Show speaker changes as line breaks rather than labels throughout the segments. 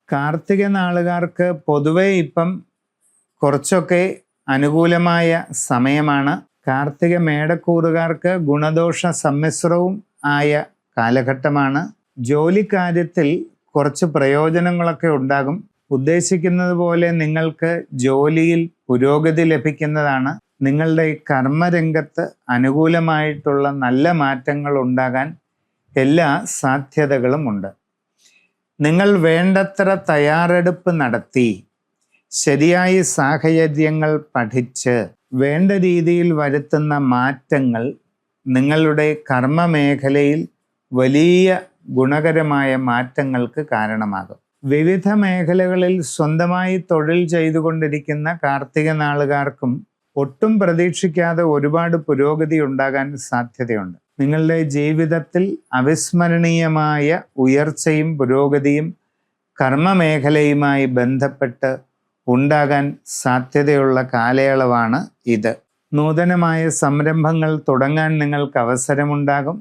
കാർത്തിക നാളുകാർക്ക് പൊതുവെ ഇപ്പം കുറച്ചൊക്കെ അനുകൂലമായ സമയമാണ്. കാർത്തിക മേടക്കൂറുകാർക്ക് ഗുണദോഷ സമ്മിശ്രവും ആയ കാലഘട്ടമാണ്. ജോലിക്കാര്യത്തിൽ കുറച്ച് പ്രയോജനങ്ങളൊക്കെ ഉണ്ടാകും. ഉദ്ദേശിക്കുന്നത് പോലെ നിങ്ങൾക്ക് ജോലിയിൽ പുരോഗതി ലഭിക്കുന്നതാണ്. നിങ്ങളുടെ കർമ്മരംഗത്ത് അനുകൂലമായിട്ടുള്ള നല്ല മാറ്റങ്ങൾ ഉണ്ടാകാൻ എല്ലാ സാധ്യതകളുമുണ്ട്. നിങ്ങൾ വേണ്ടത്ര തയ്യാറെടുപ്പ് നടത്തി ശരിയായ സാഹചര്യങ്ങൾ പഠിച്ച് വേണ്ട രീതിയിൽ വരുത്തുന്ന മാറ്റങ്ങൾ നിങ്ങളുടെ കർമ്മമേഖലയിൽ വലിയ ഗുണകരമായ മാറ്റങ്ങൾക്ക് കാരണമാകും. വിവിധ മേഖലകളിൽ സ്വന്തമായി തൊഴിൽ ചെയ്തുകൊണ്ടിരിക്കുന്ന കാർത്തിക നാളുകാർക്കും ഒട്ടും പ്രതീക്ഷിക്കാതെ ഒരുപാട് പുരോഗതി ഉണ്ടാകാൻ സാധ്യതയുണ്ട്. നിങ്ങളുടെ ജീവിതത്തിൽ അവിസ്മരണീയമായ ഉയർച്ചയും പുരോഗതിയും കർമ്മമേഖലയുമായി ബന്ധപ്പെട്ട് ഉണ്ടാകാൻ സാധ്യതയുള്ള കാലയളവാണ് ഇത്. നൂതനമായ സംരംഭങ്ങൾ തുടങ്ങാൻ നിങ്ങൾക്ക് അവസരമുണ്ടാകും.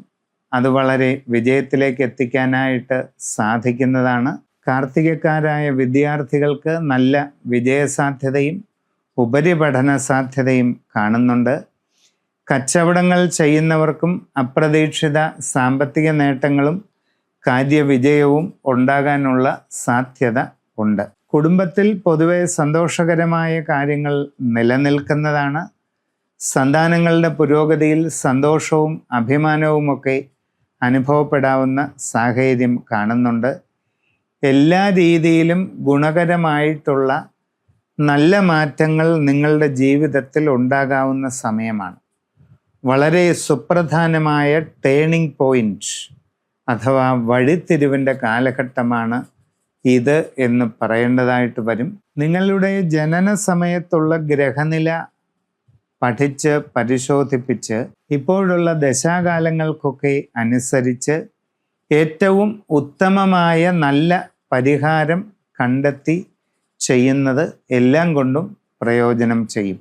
അത് വളരെ വിജയത്തിലേക്ക് എത്തിക്കാനായിട്ട് സാധിക്കുന്നതാണ്. കാർത്തികക്കാരായ വിദ്യാർത്ഥികൾക്ക് നല്ല വിജയസാധ്യതയും ഉപരിപഠന സാധ്യതയും കാണുന്നുണ്ട്. കച്ചവടങ്ങൾ ചെയ്യുന്നവർക്കും അപ്രതീക്ഷിത സാമ്പത്തിക നേട്ടങ്ങളും കാര്യവിജയവും ഉണ്ടാകാനുള്ള സാധ്യത ഉണ്ട്. കുടുംബത്തിൽ പൊതുവെ സന്തോഷകരമായ കാര്യങ്ങൾ നിലനിൽക്കുന്നതാണ്. സന്താനങ്ങളുടെ പുരോഗതിയിൽ സന്തോഷവും അഭിമാനവുമൊക്കെ അനുഭവപ്പെടാവുന്ന സാഹചര്യം കാണുന്നുണ്ട്. എല്ലാ രീതിയിലും ഗുണകരമായിട്ടുള്ള നല്ല മാറ്റങ്ങൾ നിങ്ങളുടെ ജീവിതത്തിൽ ഉണ്ടാകാവുന്ന സമയമാണ്. വളരെ സുപ്രധാനമായ ടേണിംഗ് പോയിന്റ് അഥവാ വഴിത്തിരിവിൻ്റെ കാലഘട്ടമാണ് ഇത് എന്ന് പറയേണ്ടതായിട്ട് വരും. നിങ്ങളുടെ ജനന സമയത്തുള്ള ഗ്രഹനില പഠിച്ച് പരിശോധിപ്പിച്ച് ഇപ്പോഴുള്ള ദശാകാലങ്ങൾക്കൊക്കെ അനുസരിച്ച് ഏറ്റവും ഉത്തമമായ നല്ല പരിഹാരം കണ്ടെത്തി ചെയ്യുന്നത് എല്ലാം കൊണ്ടും പ്രയോജനം ചെയ്യും.